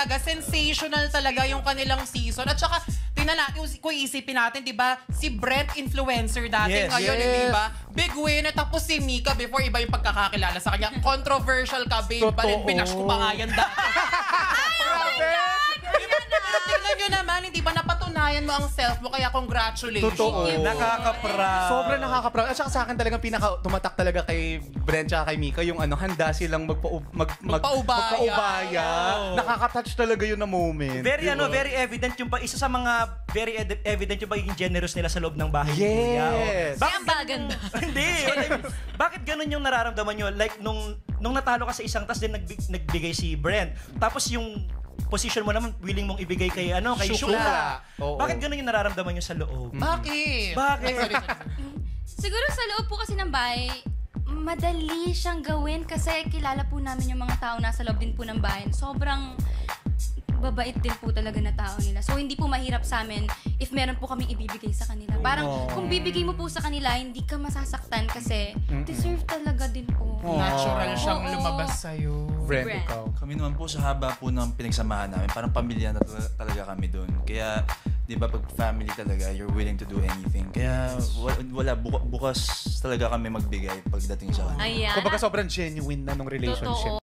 talaga, sensational talaga yung kanilang season. At saka, tingnan natin, kung isipin natin, di ba, si Brent influencer dati Yes. ngayon, Yes. di ba? Big winner, tapos si Mika, before iba yung pagkakakilala sa kanya, controversial ka, babe, pa rin, Totoo. binash ko pa nga yan dati. Tingnan nyo naman, hindi ba napatunayan mo ang self mo, kaya congratulations. Totoo. Nakaka-proud. Sobrang nakaka-proud. At saka sa akin talagang tumatak talaga kay Brent at kay Mika yung handa silang magpaubaya. Nakaka-touch talaga yun na moment. Very Di ba? very evident yung isa sa mga very evident yung pagiging generous nila sa loob ng bahay ni Kuya. Yes. Bakit Kaya ang bagan ba? Hindi. Bakit ganun yung nararamdaman nyo? Like, nung natalo ka sa isang tas din nagbigay si Brent. Tapos yung position mo naman, willing mong ibigay kay Shukla. Shukla. Oo. Bakit ganun yung nararamdaman nyo sa loob? Bakit? Bakit? Sorry. Siguro sa loob po kasi ng bahay, madali siyang gawin kasi kilala po namin yung mga tao nasa loob din po ng bahay. Sobrang babait din po talaga na tao nila. So, hindi po mahirap sa amin if meron po kaming ibibigay sa kanila. Parang, kung bibigay mo po sa kanila, hindi ka masasaktan kasi deserve talaga din po. Natural siyang Oo. lumabas sa'yo. Brent, Brent. ikaw. Kami naman po sa haba po ng pinagsamahan namin, parang pamilya na talaga kami doon. Kaya, di ba, pag family talaga, you're willing to do anything. Kaya, bukas talaga kami magbigay pagdating sa kanila. Ayan. Kumbaga sobrang genuine na nung relationship. Totoo.